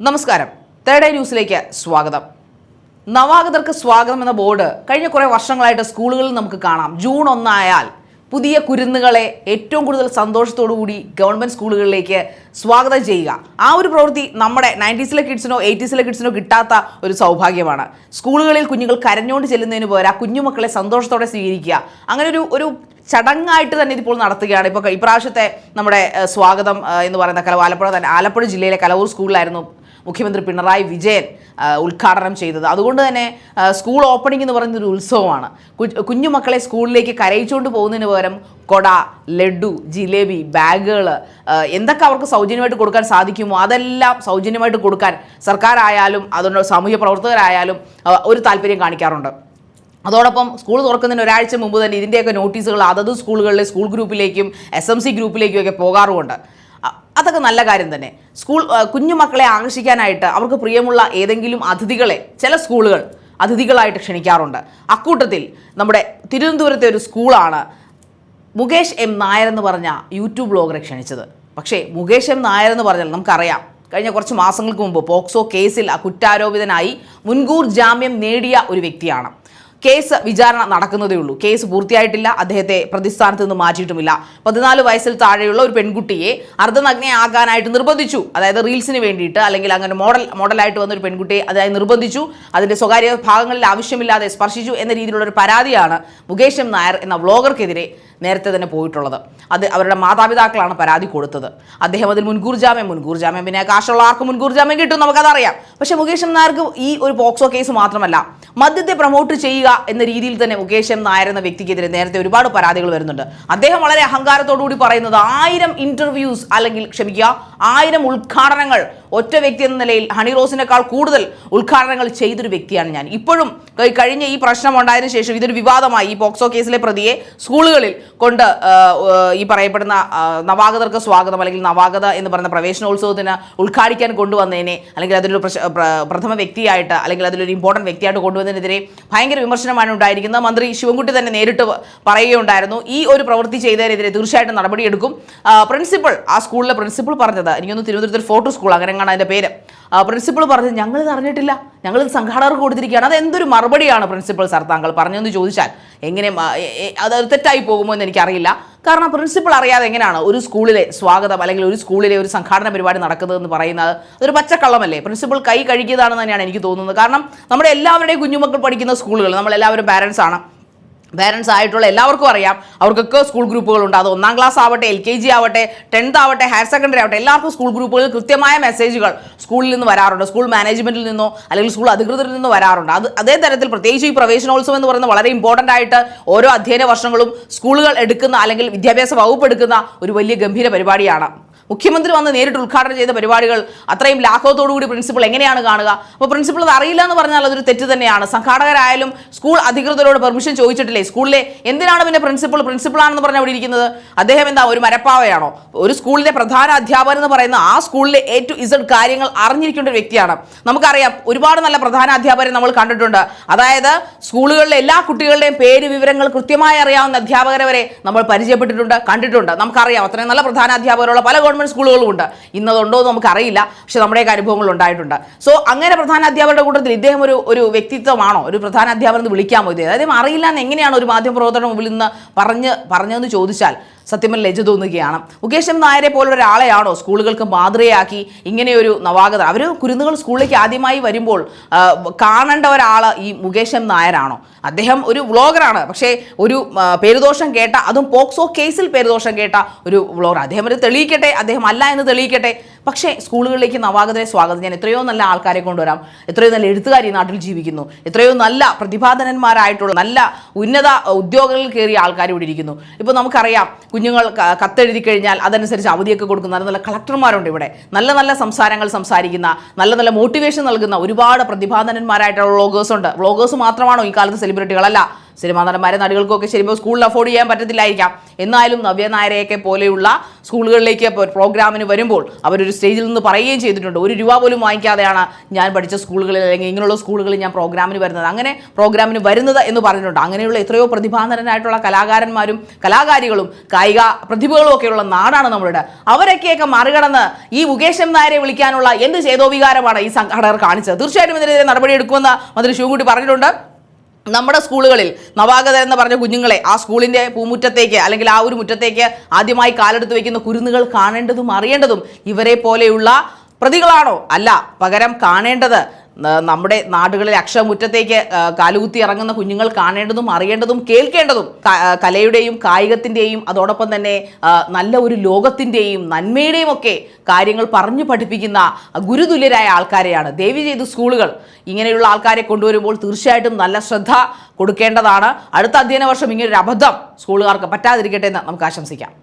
നമസ്കാരം. Third eye ന്യൂസിലേക്ക് സ്വാഗതം. നവാഗതർക്ക് സ്വാഗതം എന്ന ബോർഡ് കഴിഞ്ഞ കുറേ വർഷങ്ങളായിട്ട് സ്കൂളുകളിൽ നമുക്ക് കാണാം. ജൂൺ 1 ആയാൽ പുതിയ കുരുന്നുകളെ ഏറ്റവും കൂടുതൽ സന്തോഷത്തോടുകൂടി ഗവൺമെൻറ് സ്കൂളുകളിലേക്ക് സ്വാഗതം ചെയ്യുക. ആ ഒരു പ്രവൃത്തി നമ്മുടെ 90s കിഡ്സിനോ 80s കിഡ്സിനോ കിട്ടാത്ത ഒരു സൗഭാഗ്യമാണ്. സ്കൂളുകളിൽ കുഞ്ഞുങ്ങൾ കരഞ്ഞുകൊണ്ട് ചെല്ലുന്നതിന് പകരം ആ കുഞ്ഞുമക്കളെ സന്തോഷത്തോടെ സ്വീകരിക്കുക. അങ്ങനെ ഒരു ചടങ്ങായിട്ട് തന്നെ ഇതിപ്പോൾ നടത്തുകയാണ്. ഇപ്പോൾ ഇപ്രാവശ്യത്തെ നമ്മുടെ സ്വാഗതം എന്ന് പറയുന്ന ആലപ്പുഴ ജില്ലയിലെ കലവൂർ സ്കൂളിലായിരുന്നു മുഖ്യമന്ത്രി പിണറായി വിജയൻ ഉദ്ഘാടനം ചെയ്തത്. അതുകൊണ്ട് തന്നെ സ്കൂൾ ഓപ്പണിംഗ് എന്ന് പറയുന്നൊരു ഉത്സവമാണ്. കുഞ്ഞുമക്കളെ സ്കൂളിലേക്ക് കരയിച്ചുകൊണ്ട് പോകുന്നതിന് പകരം കൊട, ലഡു, ജിലേബി, ബാഗുകൾ എന്തൊക്കെ അവർക്ക് സൗജന്യമായിട്ട് കൊടുക്കാൻ സാധിക്കുമോ അതെല്ലാം സൗജന്യമായിട്ട് കൊടുക്കാൻ സർക്കാരായാലും അതുകൊണ്ട് സാമൂഹ്യ പ്രവർത്തകരായാലും ഒരു താല്പര്യം കാണിക്കാറുണ്ട്. അതോടൊപ്പം സ്കൂൾ തുറക്കുന്നതിന് ഒരാഴ്ച മുമ്പ് തന്നെ ഇതിൻ്റെയൊക്കെ നോട്ടീസുകൾ അതത് സ്കൂളുകളിലെ സ്കൂൾ ഗ്രൂപ്പിലേക്കും SMC ഗ്രൂപ്പിലേക്കും ഒക്കെ പോകാറുമുണ്ട്. അതൊക്കെ നല്ല കാര്യം തന്നെ. കുഞ്ഞുമക്കളെ ആകർഷിക്കാനായിട്ട് അവർക്ക് പ്രിയമുള്ള ഏതെങ്കിലും അതിഥികളെ ചില സ്കൂളുകൾ അതിഥികളായിട്ട് ക്ഷണിക്കാറുണ്ട്. അക്കൂട്ടത്തിൽ നമ്മുടെ തിരുവനന്തപുരത്തെ ഒരു സ്കൂളാണ് മുകേഷ് M. നായർ എന്ന് പറഞ്ഞ യൂട്യൂബ് ബ്ലോഗറെ ക്ഷണിച്ചത്. പക്ഷേ മുകേഷ് M. നായർ എന്ന് പറഞ്ഞാൽ നമുക്കറിയാം, കഴിഞ്ഞ കുറച്ച് മാസങ്ങൾക്ക് മുമ്പ് പോക്സോ കേസിൽ കുറ്റാരോപിതനായി മുൻകൂർ ജാമ്യം നേടിയ ഒരു വ്യക്തിയാണ്. കേസ് വിചാരണ നടക്കുന്നതേ ഉള്ളൂ. കേസ് പൂർത്തിയായിട്ടില്ല. അദ്ദേഹത്തെ പ്രതിസ്ഥാനത്ത് നിന്ന് മാറ്റിയിട്ടുമില്ല. 14 വയസ്സിൽ താഴെയുള്ള ഒരു പെൺകുട്ടിയെ അർദ്ധനഗ്നയാകാനായിട്ട് നിർബന്ധിച്ചു. അതായത് റീൽസിന് വേണ്ടിയിട്ട് അല്ലെങ്കിൽ അങ്ങനെ മോഡലായിട്ട് വന്ന ഒരു പെൺകുട്ടിയെ അതായത് നിർബന്ധിച്ചു. അതിൻ്റെ സ്വകാര്യ ഭാഗങ്ങളിൽ ആവശ്യമില്ലാതെ സ്പർശിച്ചു എന്ന രീതിയിലുള്ള ഒരു പരാതിയാണ് മുകേഷ് M. നായർ എന്ന വ്ളോഗർക്കെതിരെ നേരത്തെ തന്നെ പോയിട്ടുള്ളത്. അത് അവരുടെ മാതാപിതാക്കളാണ് പരാതി കൊടുത്തത്. അദ്ദേഹം അതിൽ മുൻകൂർ ജാമ്യം പിന്നെ കാശുള്ള ആർക്കും മുൻകൂർ ജാമ്യം കിട്ടും, നമുക്കതറിയാം. പക്ഷേ മുകേഷ് M. നായർക്ക് ഈ ഒരു പോക്സോ കേസ് മാത്രമല്ല, മദ്യത്തെ പ്രൊമോട്ട് ചെയ്യുക എന്ന രീതിയിൽ തന്നെ മുകേഷ് M. നായർ എന്ന വ്യക്തിക്കെതിരെ നേരത്തെ ഒരുപാട് പരാതികൾ വരുന്നുണ്ട്. അദ്ദേഹം വളരെ അഹങ്കാരത്തോടുകൂടി പറയുന്നത് 1000 ഇന്റർവ്യൂസ് അല്ലെങ്കിൽ 1000 ഉദ്ഘാടനങ്ങൾ ഒറ്റ വ്യക്തി എന്ന നിലയിൽ ഹണി റോസിനേക്കാൾ കൂടുതൽ ഉദ്ഘാടനങ്ങൾ ചെയ്തൊരു വ്യക്തിയാണ് ഞാൻ. ഇപ്പോഴും കഴിഞ്ഞ ഈ പ്രശ്നം ഉണ്ടായതിനു ശേഷം ഇതൊരു വിവാദമായി. ഈ പോക്സോ കേസിലെ പ്രതിയെ സ്കൂളുകളിൽ കൊണ്ട് ഈ പറയപ്പെടുന്ന നവാഗതർക്ക് സ്വാഗതം അല്ലെങ്കിൽ നവാഗത എന്ന് പറയുന്ന പ്രവേശനോത്സവത്തിന് ഉദ്ഘാടിക്കാൻ കൊണ്ടുവന്നതിനെ അല്ലെങ്കിൽ അതിലൊരു പ്രഥമ വ്യക്തിയായിട്ട് അല്ലെങ്കിൽ അതിലൊരു ഇമ്പോർട്ടൻറ്റ് വ്യക്തിയായിട്ട് കൊണ്ടുവന്നതിനെതിരെ ഭയങ്കര വിമർശനമാണ് ഉണ്ടായിരിക്കുന്നത്. മന്ത്രി ശിവൻകുട്ടി തന്നെ നേരിട്ട് പറയുകയുണ്ടായിരുന്നു, ഈ ഒരു പ്രവൃത്തി ചെയ്തതിനെതിരെ തീർച്ചയായിട്ടും നടപടിയെടുക്കും. പ്രിൻസിപ്പൾ, ആ സ്കൂളിലെ പ്രിൻസിപ്പൾ പറഞ്ഞത്, എനിക്കൊന്ന് തിരുവനന്തപുരത്ത് ഫോട്ടോ സ്കൂൾ അങ്ങനെയാണ് അതിൻ്റെ പേര്, പ്രിൻസിപ്പൾ പറഞ്ഞത് ഞങ്ങളിത് അറിഞ്ഞിട്ടില്ല, ഞങ്ങളിത് സംഘാടകർക്ക് കൊടുത്തിരിക്കുകയാണ്. അതെന്തൊരു മറുപടിയാണ് പ്രിൻസിപ്പൾ സാർ താങ്കൾ പറഞ്ഞതെന്ന് ചോദിച്ചാൽ എങ്ങനെ അത് തെറ്റായി പോകുമോ എന്ന് എനിക്കറിയില്ല. കാരണം പ്രിൻസിപ്പൾ അറിയാതെ എങ്ങനെയാണ് ഒരു സ്കൂളിലെ സ്വാഗതം അല്ലെങ്കിൽ ഒരു സ്കൂളിലെ ഒരു സംഘാടന പരിപാടി നടക്കുന്നതെന്ന് പറയുന്നത്? അതൊരു പച്ചക്കള്ളമല്ലേ? പ്രിൻസിപ്പൾ കൈ കഴുകിയതാണെന്ന് തന്നെയാണ് എനിക്ക് തോന്നുന്നത്. കാരണം നമ്മുടെ എല്ലാവരുടെയും കുഞ്ഞുമക്കൾ പഠിക്കുന്ന സ്കൂളുകൾ, നമ്മളെല്ലാവരും പാരൻസ് ആയിട്ടുള്ള എല്ലാവർക്കും അറിയാം, അവർക്കൊക്കെ സ്കൂൾ ഗ്രൂപ്പുകളുണ്ട്. അത് 1ാം ക്ലാസ് ആവട്ടെ, LKG ആവട്ടെ, 10th ആവട്ടെ, ഹയർ സെക്കൻഡറി ആവട്ടെ, എല്ലാവർക്കും സ്കൂൾ ഗ്രൂപ്പുകളിൽ കൃത്യമായ മെസ്സേജുകൾ സ്കൂളിൽ നിന്ന് വരാറുണ്ട്. സ്കൂൾ മാനേജ്മെൻറ്റിൽ നിന്നോ അല്ലെങ്കിൽ സ്കൂൾ അധികൃതരിൽ നിന്നോ വരാറുണ്ട്. അതേ തരത്തിൽ പ്രത്യേകിച്ച് ഈ പ്രവേശനോത്സവം എന്ന് പറയുന്നത് വളരെ ഇമ്പോർട്ടൻ്റ് ആയിട്ട് ഓരോ അധ്യയന വർഷങ്ങളും സ്കൂളുകൾ എടുക്കുന്ന അല്ലെങ്കിൽ വിദ്യാഭ്യാസ വകുപ്പ് എടുക്കുന്ന ഒരു വലിയ ഗംഭീര പരിപാടിയാണ്. മുഖ്യമന്ത്രി വന്ന് നേരിട്ട് ഉദ്ഘാടനം ചെയ്ത പരിപാടികൾ അത്രയും ലാഘവത്തോടുകൂടി പ്രിൻസിപ്പൾ എങ്ങനെയാണ് കാണുക? അപ്പോൾ പ്രിൻസിപ്പൾ അത് അറിയില്ല എന്ന് പറഞ്ഞാൽ അതൊരു തെറ്റ് തന്നെയാണ്. സംഘാടകരായാലും സ്കൂൾ അധികൃതരോട് പെർമിഷൻ ചോദിച്ചിട്ടില്ലേ? സ്കൂളിലെ എന്തിനാണ് പിന്നെ പ്രിൻസിപ്പളാണെന്ന് പറഞ്ഞാൽ അവിടെ ഇരിക്കുന്നത്? അദ്ദേഹം എന്താ ഒരു മരപ്പാവയാണോ? ഒരു സ്കൂളിലെ പ്രധാന അധ്യാപകൻ എന്ന് പറയുന്ന ആ സ്കൂളിലെ A to Z കാര്യങ്ങൾ അറിഞ്ഞിരിക്കേണ്ട ഒരു വ്യക്തിയാണ്. നമുക്കറിയാം, ഒരുപാട് നല്ല പ്രധാന അധ്യാപകരെ നമ്മൾ കണ്ടിട്ടുണ്ട്. അതായത് സ്കൂളുകളിലെ എല്ലാ കുട്ടികളുടെയും പേര് വിവരങ്ങൾ കൃത്യമായി അറിയാവുന്ന അധ്യാപകരെ വരെ നമ്മൾ പരിചയപ്പെട്ടിട്ടുണ്ട്, കണ്ടിട്ടുണ്ട്. നമുക്കറിയാം അത്രയും നല്ല പ്രധാന അധ്യാപകരുള്ള പല ഗവൺമെൻറ് സ്കൂളുകളുമുണ്ട്. ഇന്നതുണ്ടോ എന്ന് നമുക്കറിയില്ല, പക്ഷെ നമ്മുടെയൊക്കെ അനുഭവങ്ങൾ ഉണ്ടായിട്ടുണ്ട്. സോ അങ്ങനെ പ്രധാന അധ്യാപകരുടെ കൂട്ടത്തിൽ ഇദ്ദേഹം ഒരു വ്യക്തിത്വമാണോ? ഒരു പ്രധാന അധ്യാപകൻ എന്ന് വിളിക്കാമോ ഇത്? അതായത് അറിയില്ല എന്ന് എങ്ങനെയാണ് ഒരു മാധ്യമപ്രവർത്തകരുടെ മുമ്പിൽ നിന്ന് പറഞ്ഞതെന്ന് ചോദിച്ചാൽ സത്യം ലജ്ജ തോന്നുകയാണ്. മുകേഷ് M. നായരെ പോലുള്ള ഒരാളെയാണോ സ്കൂളുകൾക്ക് മാതൃകയാക്കി ഇങ്ങനെയൊരു നവാഗത? അവർ കുരുന്നുകൾ സ്കൂളിലേക്ക് ആദ്യമായി വരുമ്പോൾ കാണേണ്ട ഒരാൾ ഈ മുകേഷ് M. നായരാണോ? അദ്ദേഹം ഒരു വ്ളോഗറാണ്, പക്ഷേ ഒരു പേരുദോഷം കേട്ട, അതും പോക്സോ കേസിൽ പേരുദോഷം കേട്ട ഒരു വ്ളോഗർ. അദ്ദേഹം ഒരു തെളിയിക്കട്ടെ, അദ്ദേഹം അല്ല എന്ന് തെളിയിക്കട്ടെ. പക്ഷേ സ്കൂളുകളിലേക്ക് നവാഗതരെ സ്വാഗതം ചെയ്യാൻ എത്രയോ നല്ല ആൾക്കാരെ കൊണ്ടുവരാം. എത്രയോ നല്ല എഴുത്തുകാർ ഈ നാട്ടിൽ ജീവിക്കുന്നു. എത്രയോ നല്ല പ്രതിഭാധനന്മാരായിട്ടുള്ള നല്ല ഉന്നത ഉദ്യോഗങ്ങളിൽ കയറിയ ആൾക്കാർ ഇവിടെ ഇരിക്കുന്നു. ഇപ്പോൾ നമുക്കറിയാം, കുഞ്ഞുങ്ങൾ കത്തെഴുതി കഴിഞ്ഞാൽ അതനുസരിച്ച് അവധിയൊക്കെ കൊടുക്കുന്ന നല്ല കളക്ടർമാരുണ്ട് ഇവിടെ. നല്ല നല്ല സംസാരങ്ങൾ സംസാരിക്കുന്ന, നല്ല മോട്ടിവേഷൻ നൽകുന്ന ഒരുപാട് പ്രതിഭാധനന്മാരായിട്ടുള്ള വ്ളോഗേഴ്സ് ഉണ്ട്. വ്ളോഗേഴ്സ് മാത്രമാണോ ഈ കാലത്ത് സെലിബ്രിറ്റികളല്ല? സിനിമാ നടന്മാരെ നടികൾക്കൊക്കെ ശരിക്കും സ്കൂളിൽ അഫോർഡ് ചെയ്യാൻ പറ്റത്തില്ലായിരിക്കാം. എന്നാലും നവ്യ നായരെയൊക്കെ പോലെയുള്ള സ്കൂളുകളിലേക്ക് പ്രോഗ്രാമിന് വരുമ്പോൾ അവരൊരു സ്റ്റേജിൽ നിന്ന് പറയുകയും ചെയ്തിട്ടുണ്ട്, 1 രൂപ പോലും വാങ്ങിക്കാതെയാണ് ഞാൻ പഠിച്ച സ്കൂളുകളിൽ അല്ലെങ്കിൽ ഇങ്ങനെയുള്ള സ്കൂളുകളിൽ ഞാൻ പ്രോഗ്രാമിന് വരുന്നത്, അങ്ങനെ പ്രോഗ്രാമിന് വരുന്നത് എന്ന് പറഞ്ഞിട്ടുണ്ട്. അങ്ങനെയുള്ള എത്രയോ പ്രതിഭാധനരായിട്ടുള്ള കലാകാരന്മാരും കലാകാരികളും കായിക പ്രതിഭകളും ഒക്കെയുള്ള നാടാണ് നമ്മളുടെ. അവരൊക്കെയൊക്കെ മറികടന്ന് ഈ മുകേഷ് എം നായരെ വിളിക്കാനുള്ള എന്ത് ചേതോവികാരമാണ് ഈ സംഘടകർ കാണിച്ചത്? തീർച്ചയായിട്ടും ഇതിനെതിരെ നടപടിയെടുക്കുമെന്ന് മന്ത്രി ശിവൻകുട്ടി പറഞ്ഞിട്ടുണ്ട്. നമ്മുടെ സ്കൂളുകളിൽ നവാഗതർ എന്ന് പറഞ്ഞ കുഞ്ഞുങ്ങളെ ആ സ്കൂളിൻ്റെ പൂമുറ്റത്തേക്ക് അല്ലെങ്കിൽ ആ ഒരു മുറ്റത്തേക്ക് ആദ്യമായി കാലെടുത്ത് വയ്ക്കുന്ന കുരുന്നുകൾ കാണേണ്ടതും അറിയേണ്ടതും ഇവരെ പോലെയുള്ള പ്രതികളാണോ? അല്ല, പകരം കാണേണ്ടത് നമ്മുടെ നാടുകളിലെ അക്ഷരമുറ്റത്തേക്ക് കാലുകുത്തി ഇറങ്ങുന്ന കുഞ്ഞുങ്ങൾ കാണേണ്ടതും അറിയേണ്ടതും കേൾക്കേണ്ടതും കലയുടെയും കായികത്തിൻ്റെയും അതോടൊപ്പം തന്നെ നല്ല ഒരു ലോകത്തിൻ്റെയും നന്മയുടെയും ഒക്കെ കാര്യങ്ങൾ പറഞ്ഞു പഠിപ്പിക്കുന്ന ഗുരുതുല്യരായ ആൾക്കാരെയാണ്. ദയവ് ചെയ്ത് സ്കൂളുകൾ ഇങ്ങനെയുള്ള ആൾക്കാരെ കൊണ്ടുവരുമ്പോൾ തീർച്ചയായിട്ടും നല്ല ശ്രദ്ധ കൊടുക്കേണ്ടതാണ്. അടുത്ത അധ്യയന വർഷം ഇങ്ങനൊരു അബദ്ധം സ്കൂളുകാർക്ക് പറ്റാതിരിക്കട്ടെ എന്ന് നമുക്ക് ആശംസിക്കാം.